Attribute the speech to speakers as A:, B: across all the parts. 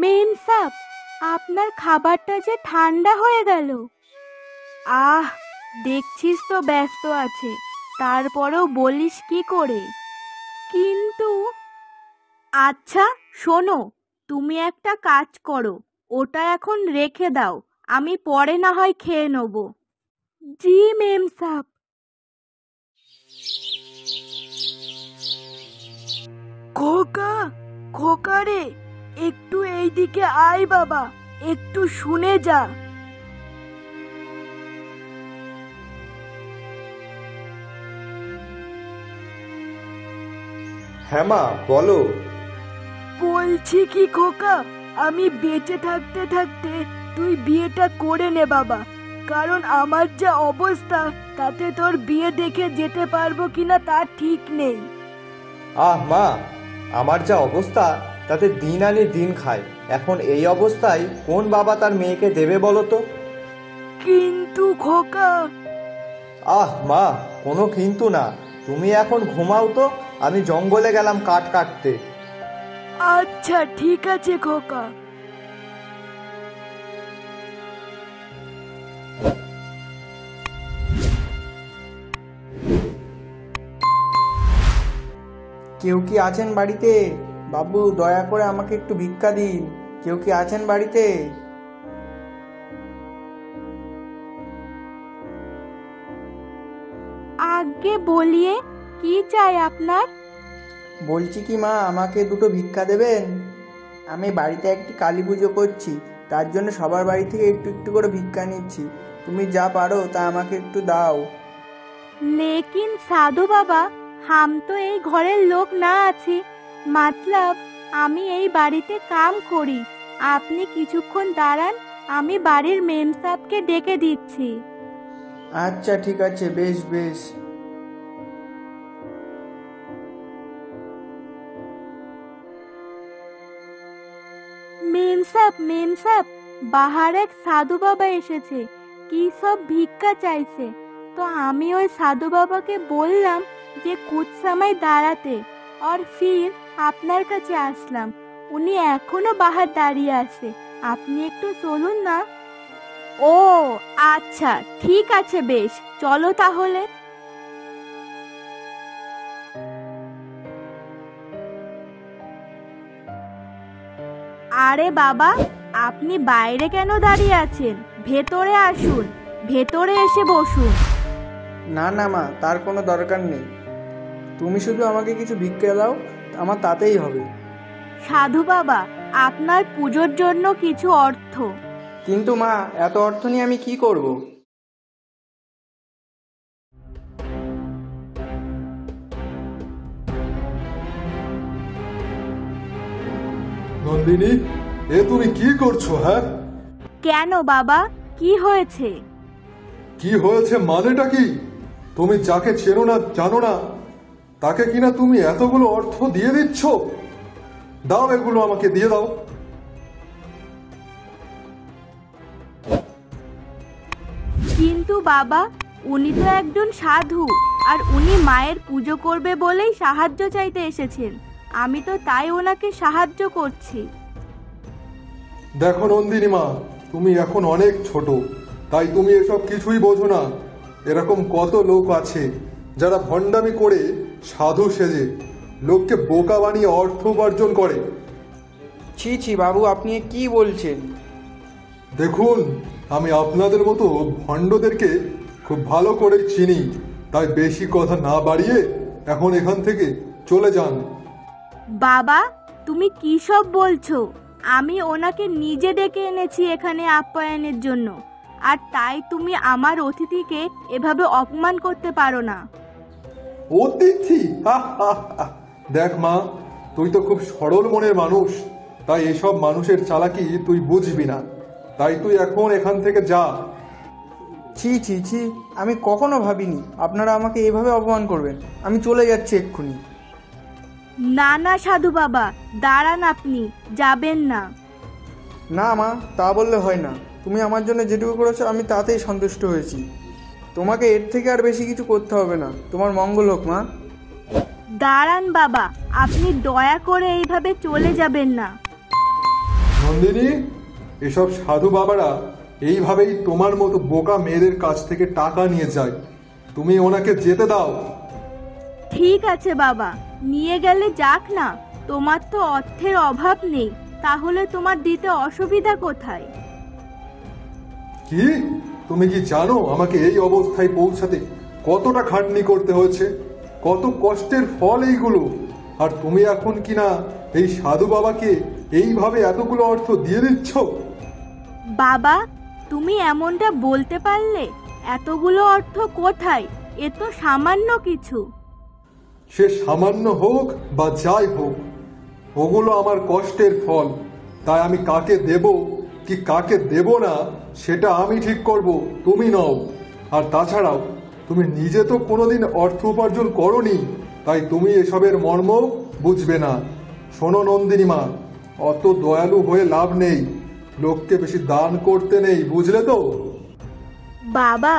A: মেম sub, আপনার খাবারটা যে ঠান্ডা হয়ে গেল। আহ, দেখছিস তো ব্যস্ত আছে, তারপরেও বলিস কি করে? কিন্তু আচ্ছা শোনো, তুমি একটা কাজ করো, ওটা এখন রেখে দাও, আমি পরে না হয় খেয়ে নেব। জি মেম সাব। খোকা, খোকা রে, একটু এইদিকে আয় বাবা, একটু শুনে যা।
B: হ্যাঁ মা, বলো।
A: বলছি কি খোকা, আমি বেঁচে থাকতে থাকতে তুই বিয়েটা করে নে বাবা, কারণ আমার যে অবস্থা তাতে তোর বিয়ে দেখে যেতে পারবো কিনা তার ঠিক নেই।
B: আহ মা, আমার যা অবস্থা তাতে দিন আনি দিন খায়, এখন এই অবস্থায় কোন বাবা তার মেয়েকে দেবে বলো তো?
A: কিন্তু খোকা।
B: আহ মা, কোনো কিন্তু না, তুমি এখন ঘুমাও তো, আমি জঙ্গলে গেলাম কাঠ কাটতে।
A: আচ্ছা ঠিক আছে খোকা।
C: কেউ কি আছেন বাড়িতে? বাবু, দয়া করে আমাকে একটু ভিক্ষা দিন। কেউ কি আছেন বাড়িতে?
A: আগে বলিয়ে, কি চাই আপনার?
C: বলছি কি মা, আমাকে দুটো ভিক্ষা দেবেন? আমি বাড়িতে একটি কালী পুজো করছি, তার জন্য সবার বাড়ি থেকে একটু একটু করে ভিক্ষা নিচ্ছি। তুমি যা পারো তা আমাকে একটু দাও।
A: लेकिन साधु बाबा, हम तो এই ঘরের লোক না আছি, मतलब আমি এই বাড়িতে কাম করি। আপনি কিছুক্ষণ দাঁড়ান, আমি বাড়ির মেম সাহেবকে ডেকে দিচ্ছি।
C: আচ্ছা ঠিক আছে, বেশ বেশ।
A: মেম সাহেব, বাহার এক সাধু বাবা এসেছে, কি সব ভিক্ষা চাইছে। তো আমি ওই সাধু বাবাকে বললাম যে কুछ समय দাঁড়াতে, আর ফির আপনার কাছে আসলাম। উনি এখনো বাহার দাঁড়িয়ে আছে, আপনি একটু চলুন না। ও আচ্ছা ঠিক আছে, বেশ চলো তাহলে। আরে বাবা, আপনি বাইরে কেন দাঁড়িয়ে আছেন? ভেতরে আসুন, ভেতরে এসে বসুন।
C: না না মা, তার কোনো দরকার নেই। তুমি শুধু আমাকে কিছু ভিক্ষা দাও, আমার তাতেই হবে।
A: সাধু বাবা, আপনার পুজোর জন্য কিছু অর্থ।
C: কিন্তু মা, এত অর্থ নিয়ে আমি কি করব?
D: নন্দিনী, এ তুমি কি করছো? হ্যাঁ,
A: কেন বাবা, কি হয়েছে?
D: কি হয়েছে মানেটা কি? তুমি যাকে চেনো না জানো না, তাকে কিনা তুমি এতগুলো অর্থ দিয়ে দিচ্ছ? দাও, এগুলো আমাকে দিয়ে দাও।
A: কিন্তু বাবা, উনি তো একজন সাধু, আর উনি মায়ের পুজো করবে বলেই সাহায্য চাইতে এসেছেন। আমি তো তাই ওনাকে সাহায্য করছি।
D: দেখো নন্দিনী মা, তুমি এখন অনেক ছোট, তাই তুমি এসব কিছুই বোঝো না। এরকম কত লোক আছে যারা ভণ্ডামি করে সাধু সেজে লোককে বোকা বানিয়ে অর্থ উপার্জন করে।
C: ছি ছি বাবু, আপনি কি বলছেন?
D: দেখুন, আমি আপনাদের মতো ভণ্ডদেরকে খুব ভালো করে চিনি, তাই বেশি কথা না বাড়িয়ে এখন এখান থেকে চলে যান।
A: বাবা, তুমি কি সব বলছো? আমি ওনাকে নিজে ডেকে এনেছি এখানে আপ্যায়নের জন্য, আর তাই তুমি আমার অতিথিকে এভাবে অপমান করতে পারো না।
D: অতিথি? দেখ মা, তুই তো খুব সরল মনের মানুষ, তাই এসব মানুষের চালাকি তুই বুঝবি না, তাই তুই এখন এখান থেকে যা।
C: ছি ছি ছি, আমি কখনো ভাবিনি আপনারা আমাকে এভাবে অপমান করবেন। আমি চলে যাচ্ছি এক্ষুনি।
A: না না সাধু বাবা, দাঁড়ান, আপনি যাবেন না।
C: না মা, তা বললে হয় না। তুমি আমার জন্য যেটুকু করেছো আমি তাতেই সন্তুষ্ট হয়েছি। তোমাকে এর থেকে আর বেশি কিছু করতে হবে না। তোমার মঙ্গল হোক মা।
A: দাঁড়ান বাবা, আপনি দয়া করে এইভাবে চলে যাবেন না।
D: নন্দিনী, এসব সাধু বাবারা এইভাবেই তোমার মতো বোকা মেয়েদের কাছ থেকে টাকা নিয়ে যায়। তুমি ওনাকে যেতে দাও।
A: ঠিক আছে বাবা, নিয়ে গেলে যাক না। তোমার তো অর্থের অভাব নেই, তাহলে তোমার দিতে অসুবিধা কোথায়?
D: কি তুমি কি জানো আমাকে এই অবস্থায় পৌঁছাতে কতটা খাটনি করতে হয়েছে, কত কষ্টের ফল এইগুলো? আর তুমি এখন কিনা এই সাধু বাবাকে এইভাবে এতগুলো অর্থ দিয়ে দিচ্ছ?
A: বাবা, তুমি এমনটা বলতে পারলে? এতগুলো অর্থ কোথায়? এ তো সামান্য কিছু।
D: সে সামান্য হোক বা যাই হোক, ওগুলো আমার কষ্টের ফল। তাই আমি কাকে দেব কি কাকে দেব না সেটা আমি ঠিক করব, তুমি নও। আর তাছাড়াও তুমি নিজে তো কোনোদিন অর্থ উপার্জন করনি, তাই তুমি এসবের মর্ম বুঝবে না। শোনো নন্দিনী মা, অত দয়ালু হয়ে লাভ নেই। লোককে বেশি দান করতে নেই, বুঝলে তো?
A: বাবা,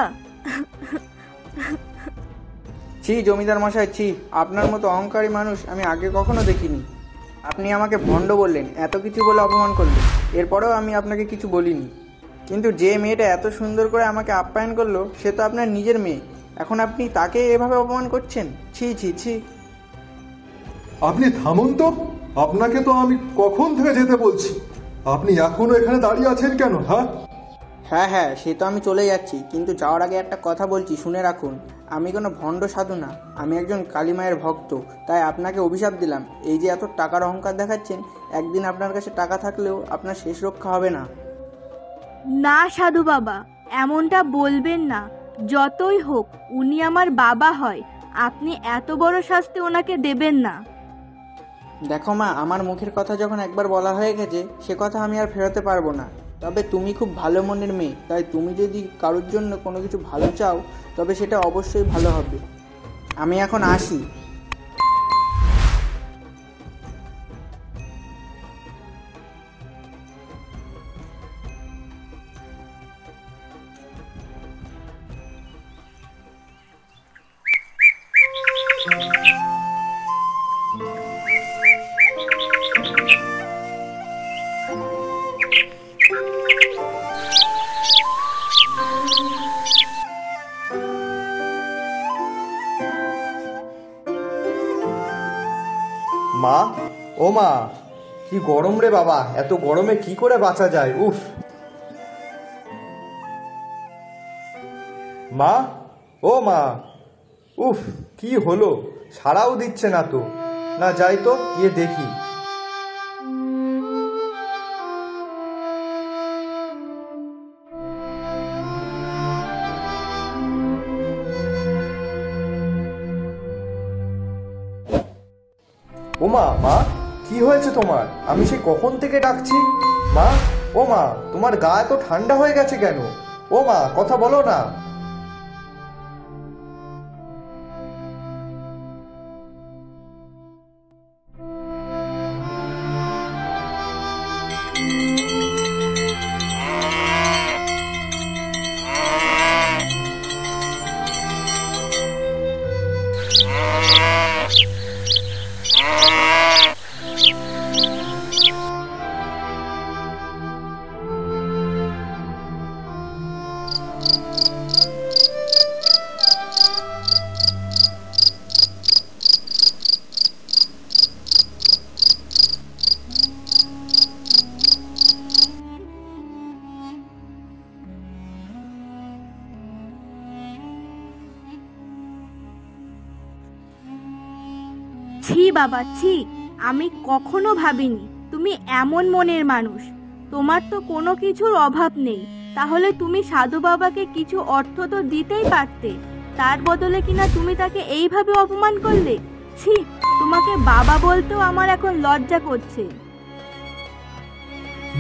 C: ছি জমিদার মশাই, ছি। আপনার মতো অহংকারী মানুষ আমি আগে কখনো দেখিনি। আপনি আমাকে ভণ্ড বললেন, এত কিছু বলে অপমান করলেন, এরপরেও আমি আপনাকে কিছু বলিনি। কিন্তু যে মেয়েটা এত সুন্দর করে আমাকে আপ্যায়ন করলো সে তো আপনার নিজের মেয়ে। এখন আপনি তাকে এভাবে অপমান করছেন? ছি ছি ছি।
D: আপনি থামুন তো। আপনাকে তো আমি কখন থেকে যেতে বলছি, আপনি এখনো এখানে দাঁড়িয়ে আছেন কেন?
C: হ্যাঁ হ্যাঁ, সে তো আমি চলে যাচ্ছি, কিন্তু যাওয়ার আগে একটা কথা বলছি, শুনে রাখুন। আমি কোনো ভণ্ড সাধু না, আমি একজন কালী মায়ের ভক্ত। তাই আপনাকে অভিশাপ দিলাম, এই যে এত টাকার অহংকার দেখাচ্ছেন, একদিন আপনার কাছে টাকা থাকলেও আপনার শেষ রক্ষা হবে না।
A: না সাধু বাবা, এমনটা বলবেন না। যতই হোক উনি আমার বাবা হয়, আপনি এত বড় শাস্তি ওনাকে দেবেন না।
C: দেখো মা, আমার মুখের কথা যখন একবার বলা হয়ে গেছে সে কথা আমি আর ফেরাতে পারবো না। তবে তুমি খুব ভালো মনের মেয়ে, তাই তুমি যদি কারোর জন্য কোনো কিছু ভালো চাও তবে সেটা অবশ্যই ভালো হবে। আমি এখন আসি।
B: মা, ও মা, কি গরম রে বাবা! এত গরমে কি করে বাঁচা যায়? উফ! মা, ও মা, উফ! কি হলো? সাড়াও দিচ্ছে না তো। না, যাই তো, গিয়ে দেখি। ও মা, মা, কি হয়েছে তোমার? আমি সে কখন থেকে ডাকছি। মা, ও মা, তোমার গা এত ঠান্ডা হয়ে গেছে কেন? ও মা, কথা বলো না।
A: ছি বাবা, ছি। আমি কখনো ভাবিনি তুমি এমন মনের মানুষ। তোমার তো কোনো কিছুর অভাব নেই, তাহলে তুমি সাধু বাবাকে কিছু অর্থ তো দিতেই পারতে। তার বদলে কিনা তুমি তাকে এইভাবে অপমান করলে। ছি, তোমাকে বাবা বলতেও আমার এখন লজ্জা করছে।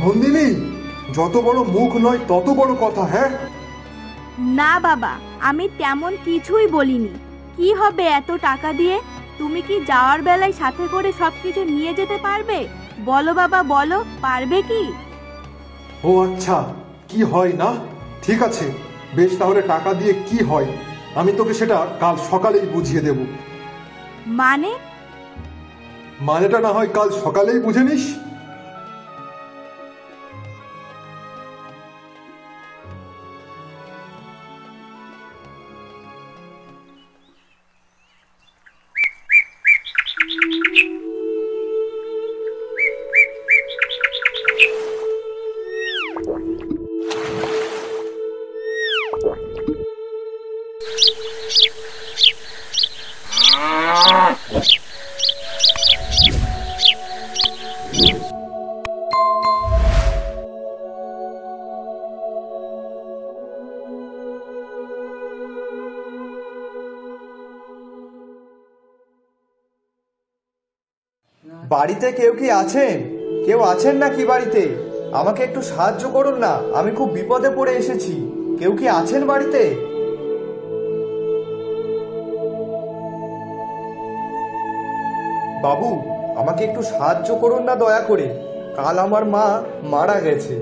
D: নন্দিনী, যত বড় মুখ নয় তত বড় কথা। হ্যাঁ,
A: না বাবা, আমি তেমন কিছুই বলিনি। কি হবে এত টাকা দিয়ে? তুমি কি যাওয়ার বেলায় সাথে করে সবকিছু নিয়ে যেতে পারবে? বলো বাবা, বলো, পারবে কি?
D: ও আচ্ছা, কি হয় না, ঠিক আছে বেশ, তাহলে টাকা দিয়ে কি হয় আমি তোকে সেটা কাল সকালেই বুঝিয়ে দেব।
A: মানে?
D: মানেটা না হয় কাল সকালেই বুঝে নিস।
B: বাড়িতে কেউ কি আছেন? কেউ আছেন নাকি বাড়িতে? আমাকে একটু সাহায্য করুন না, আমি খুব বিপদে পড়ে এসেছি। কেউ কি আছেন বাড়িতে? বাবু, আমাকে একটু সাহায্য করুন না দয়া করে। কাল আমার মা মারা গেছে,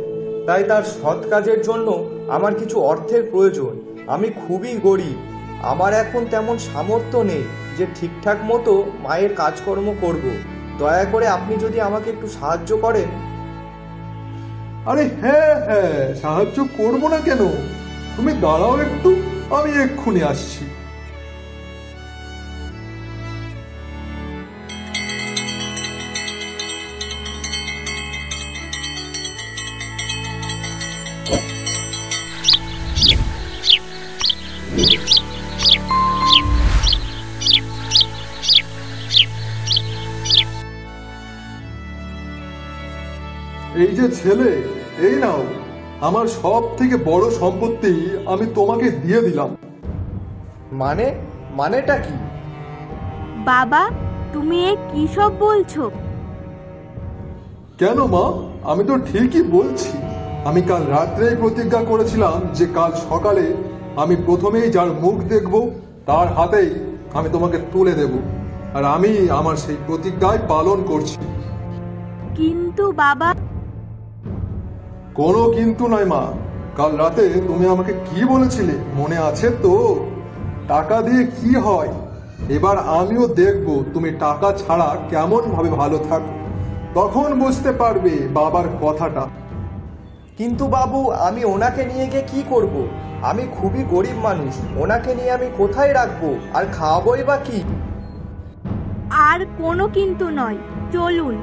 B: তাই তার সৎ কাজের জন্য আমার কিছু অর্থের প্রয়োজন। আমি খুবই গরিব, আমার এখন তেমন সামর্থ্য নেই যে ঠিকঠাক মতো মায়ের কাজকর্ম করব। দয়া করে আপনি যদি আমাকে একটু সাহায্য করেন।
D: আরে হ্যাঁ হ্যাঁ, সাহায্য করবো না কেন, তুমি দাঁড়াও একটু, আমি এক্ষুনি আসছি। এই যে ছেলে, এই নাও, আমার সব থেকে বড় সম্পত্তি আমি তোমাকে দিয়ে দিলাম।
B: মানেটা কি?
A: বাবা, তুমি এ কি সব বলছো?
D: কেন মা, আমি তো ঠিকই বলছি। আমি কাল রাত্রেই প্রতিজ্ঞা করেছিলাম যে কাল সকালে আমি প্রথমেই যার মুখ দেখব তার হাতেই আমি তোমাকে তুলে দেব, আর আমি আমার সেই প্রতিজ্ঞায় পালন করছি।
A: কিন্তু বাবা।
D: কোনো কিন্তু নয় মা, কাল রাতে তুমি আমাকে কি বলেছিলে মনে আছে তো? টাকা দিয়ে কি হয়, এবার আমিও দেখব তুমি টাকা ছাড়া কেমন ভাবে ভালো থাকো, তখন বুঝতে পারবে বাবার কথাটা।
B: কিন্তু বাবু, আমি ওনাকে নিয়ে গিয়ে কি করব? আমি খুবই গরিব মানুষ, ওনাকে নিয়ে আমি কোথায় রাখবো আর খাওয়াবোই বা কি?
A: আর কোনো কিন্তু নয়, চলুন,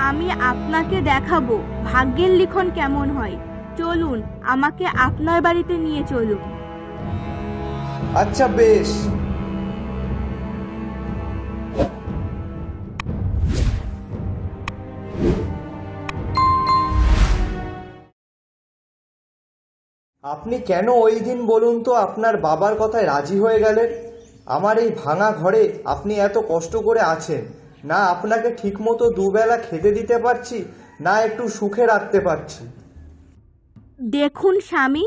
A: আমি আপনাকে দেখাবো ভাগ্যের লিখন কেমন হয়। চলুন, আমাকে আপনার বাড়িতে নিয়ে চলুন।
B: আচ্ছা বেশ। আপনি কেন ওই দিন বলুন তো আপনার বাবার কথায় রাজি হয়ে গেলেন? আমার এই ভাঙা ঘরে আপনি এত কষ্ট করে আছেন, না আপনাকে ঠিকমতো দুবেলা খেতে দিতে পারছি, না একটু সুখে রাখতে পারছি।
A: দেখুন স্বামী,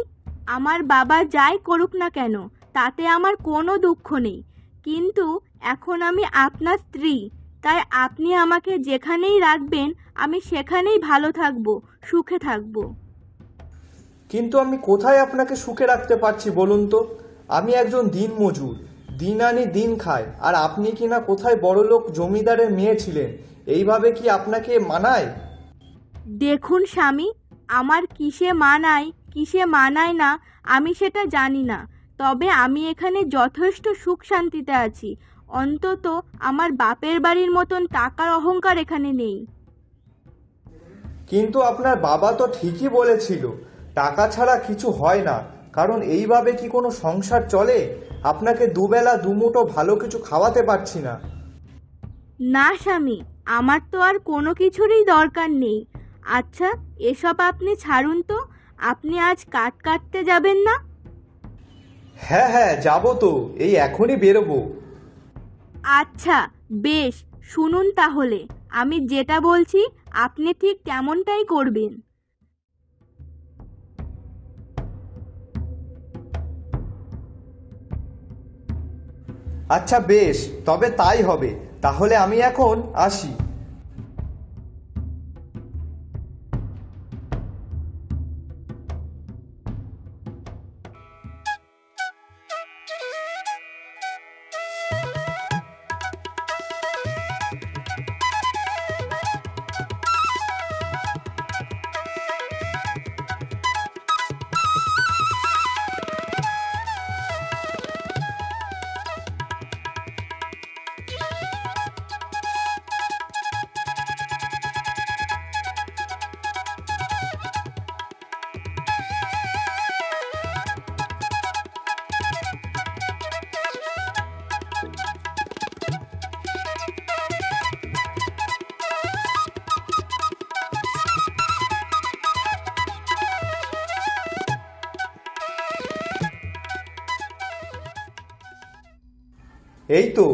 A: আমার বাবা যাই করুক না কেন তাতে আমার কোনো দুঃখ নেই, কিন্তু এখন আমি আপনার স্ত্রী, তাই আপনি আমাকে যেখানেই রাখবেন আমি সেখানেই ভালো থাকবো, সুখে থাকবো।
B: কিন্তু আমি কোথায় আপনাকে সুখে রাখতে পারছি বলুন তো? আমি একজন দিনমজুর, দিন আনি দিন খাই, আর আপনি কিনা কোথায় বড়লোক জমিদারের মেয়ে ছিলেন। এইভাবে কি আপনাকে মানায়?
A: দেখুন স্বামী, আমার কিসে মানায় কিসে মানায় না আমি সেটা জানি না, তবে আমি এখানে যথেষ্ট সুখ শান্তিতে আছি। অন্তত আমার বাপের বাড়ির মতন টাকার অহংকার এখানে নেই।
B: কিন্তু আপনার বাবা তো ঠিকই বলেছিল, টাকা ছাড়া কিছু হয় না, কারণ এইভাবে কি কোনো সংসার চলে? আপনাকে দুবেলা দুমুঠো ভালো কিছু খাওয়াতে পারছি না।
A: না স্বামী, আমার তো আর কোনো কিছুরই দরকার নেই। আচ্ছা, এসব আপনি ছাড়ুন তো, আপনি আজ কাঠ কাটতে যাবেন না?
B: হ্যাঁ হ্যাঁ, যাবো তো, এই এখনই বেরোবো।
A: আচ্ছা বেশ, শুনুন তাহলে, আমি যেটা বলছি আপনি ঠিক তেমনটাই করবেন।
B: আচ্ছা বেশ, তবে তাই হবে। তাহলে আমি এখন আসি। এই তো,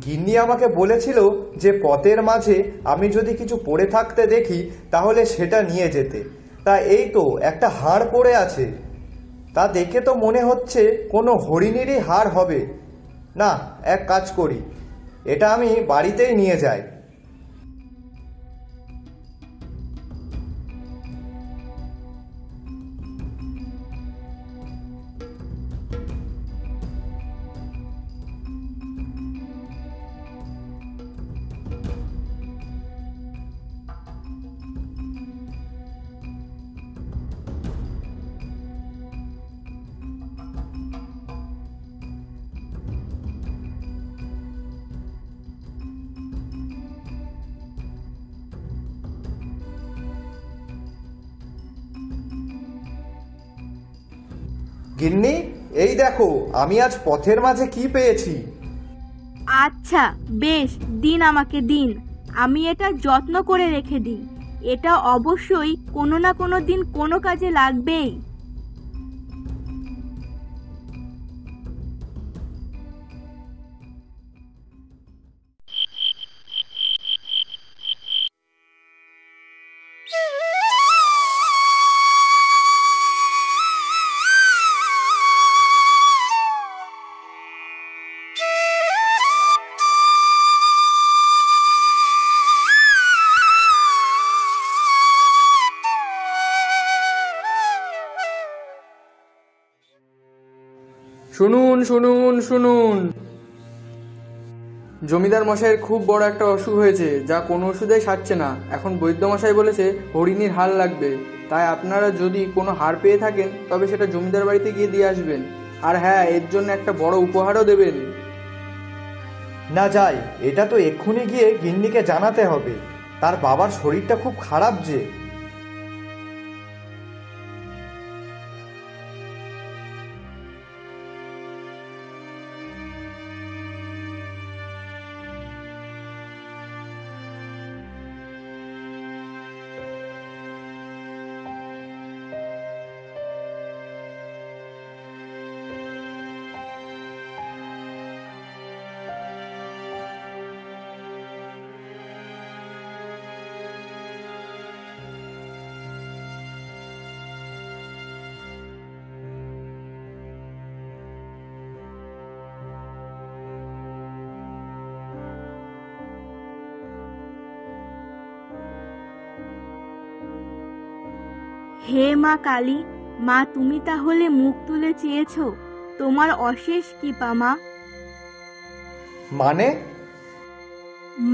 B: গিন্নি আমাকে বলেছিল যে পথের মাঝে আমি যদি কিছু পড়ে থাকতে দেখি তাহলে সেটা নিয়ে যেতে। তা এই তো একটা হাড় পড়ে আছে, তা দেখে তো মনে হচ্ছে কোনো হরিণেরই হাড় হবে। না, এক কাজ করি, এটা আমি বাড়িতেই নিয়ে যাই। গিন্নি, এই দেখো আমি আজ পথের মাঝে কি পেয়েছি।
A: আচ্ছা বেশ, দিন আমাকে দিন, আমি এটা যত্ন করে রেখে দিই। এটা অবশ্যই কোনো না কোনো দিন কোনো কাজে লাগবেই।
C: শুনুন শুনুন শুনুন, জমিদার মশাইয়ের খুব বড় একটা অসুখ হয়েছে, যা কোনো ওষুধেই সারছে না। এখন বৈদ্য মশাই বলেছে হরিণীর হাড় লাগবে, তাই আপনারা যদি কোনো হাড় পেয়ে থাকেন তবে সেটা জমিদার বাড়িতে গিয়ে দিয়ে আসবেন। আর হ্যাঁ, এর জন্য একটা বড় উপহারও দেবেন।
B: না যাই, এটা তো এক্ষুনি গিয়ে গিন্নিকে জানাতে হবে। তার বাবার শরীরটা খুব খারাপ যে।
A: হে মা কালী, মা তুমি তাহলে মুখ তুলে চেয়েছো, তোমার অশেষ কৃপা মা।
B: মানে?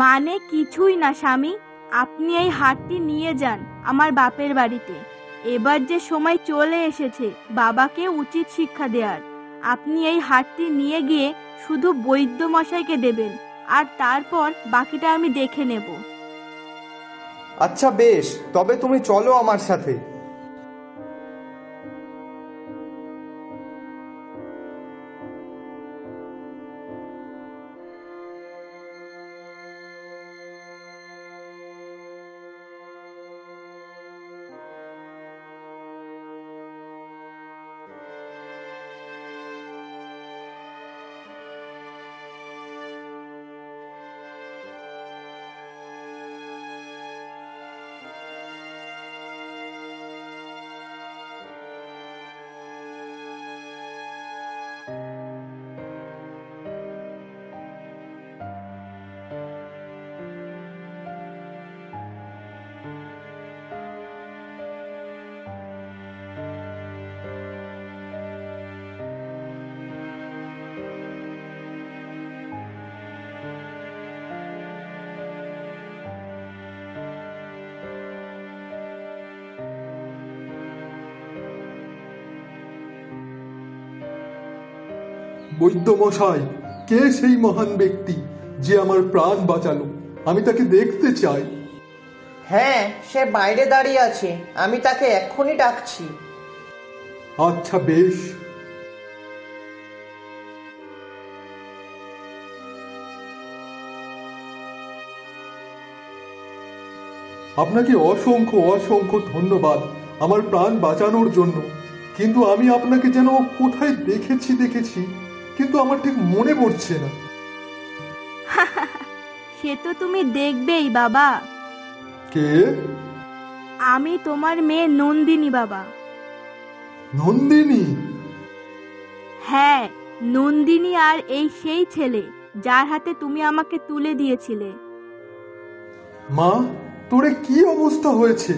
A: মানে কিছুই না স্বামী, আপনি এই হারটি নিয়ে যান আমার বাপের বাড়িতে। এবার যে সময় চলে এসেছে বাবাকে উচিত শিক্ষা দেওয়ার। আপনি এই হারটি নিয়ে গিয়ে শুধু বৈদ্য মশাইকে দেবেন, আর তারপর বাকিটা আমি দেখে নেব।
B: আচ্ছা বেশ, তবে তুমি চলো আমার সাথে।
D: বৈদ্য মশাই, কে সেই মহান ব্যক্তি যে আমার প্রাণ বাঁচালো? আমি তাকে দেখতে চাই।
C: হ্যাঁ, সে বাইরে দাঁড়িয়ে আছে, আমি তাকে এক্ষুনি ডাকছি।
D: আচ্ছা, বেশ। আপনাকে অসংখ্য অসংখ্য ধন্যবাদ আমার প্রাণ বাঁচানোর জন্য। কিন্তু আমি আপনাকে যেন কোথায় দেখেছি, কিন্তু আমার ঠিক মনে পড়ছে না।
A: সে তো তুমি দেখবেই বাবা।
D: কে?
A: আমি তোমার মেয়ে নন্দিনী বাবা।
D: নন্দিনী?
A: হ্যাঁ, নন্দিনী আর এই সেই ছেলে যার হাতে তুমি আমাকে তুলে দিয়েছিলে।
D: মা, তোরে কি অবস্থা হয়েছে?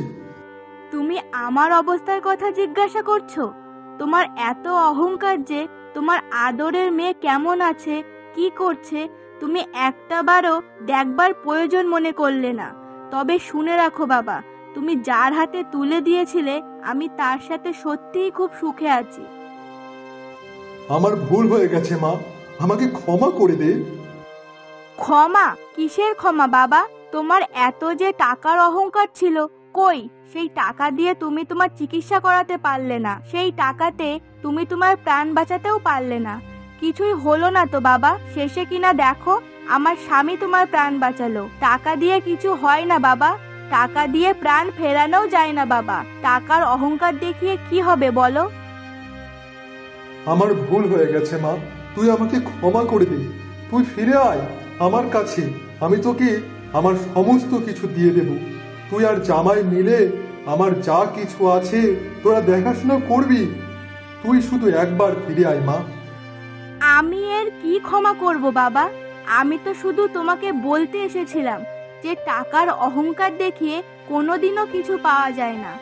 A: তুমি আমার অবস্থার কথা জিজ্ঞাসা করছো? তোমার এত অহংকার যে তোমার আদরের মেয়ে কেমন আছে, কি করছে, তুমি একটাবারও দেখবার প্রয়োজন মনে করলে না। তবে শুনে রাখো বাবা, তুমি যার হাতে তুলে দিয়েছিলে আমি তার সাথে সত্যিই খুব সুখে আছি।
D: আমার ভুল হয়ে গেছে মা, আমাকে ক্ষমা করে দে।
A: ক্ষমা? কিসের ক্ষমা বাবা? তোমার এত যে টাকার অহংকার ছিল, কই সেই টাকা দিয়ে তুমি তোমার চিকিৎসা করাতে পারলে না, সেই টাকাতে তুমি তোমার প্রাণ বাঁচাতেও পারলে না। কিছুই হলো না তো বাবা, শেষে কিনা দেখো আমার স্বামী তোমার প্রাণ বাঁচালো। টাকা দিয়ে কিছু হয় না বাবা, টাকা দিয়ে প্রাণ ফেরানোও যায় না বাবা। টাকার অহংকার দেখিয়ে কি হবে বলো?
D: আমার ভুল হয়ে গেছে মা, তুই আমাকে ক্ষমা করে দে। তুই ফিরে আয় আমার কাছে, আমি তোকে আমার সমস্ত কিছু দিয়ে দেব। তুই আর জামাই মিলে আমার যা কিছু আছে তোরা দেখাশোনা করবি। তুই শুধু একবার ফিরে আয় মা।
A: আমি এর কি ক্ষমা করব বাবা? আমি তো শুধু তোমাকে বলতে এসেছিলাম যে টাকার অহংকার দেখিয়ে কোনোদিনও কিছু পাওয়া যায় না।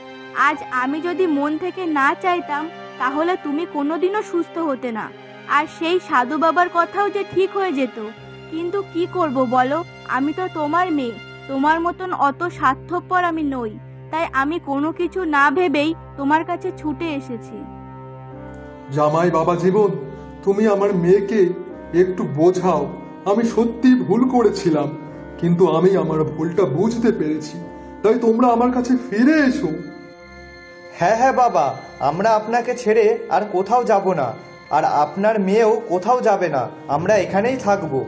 A: আজ আমি যদি মন থেকে না চাইতাম তাহলে তুমি কোনোদিনও সুস্থ হতে না, আর সেই সাধু বাবার কথাও যে ঠিক হয়ে যেত। কিন্তু কি করব বলো, আমি তো তোমার মেয়ে, তোমার মতন অত স্বার্থপর আমি নই। তাই আমি কোনো কিছু না ভেবেই তোমার কাছে ছুটে এসেছি।
D: জামাই বাবা জীবন, তুমি আমার মেয়েকে একটু বোঝাও। আমি সত্যি ভুল করেছিলাম, কিন্তু আমি আমার ভুলটা বুঝতে পেরেছি। তাই তোমরা আমার কাছে ফিরে এসো।
B: হ্যাঁ হ্যাঁ বাবা, আমরা আপনাকে ছেড়ে আর কোথাও যাব না, আর আপনার মেয়েও কোথাও যাবে না, আমরা এখানেই থাকবো।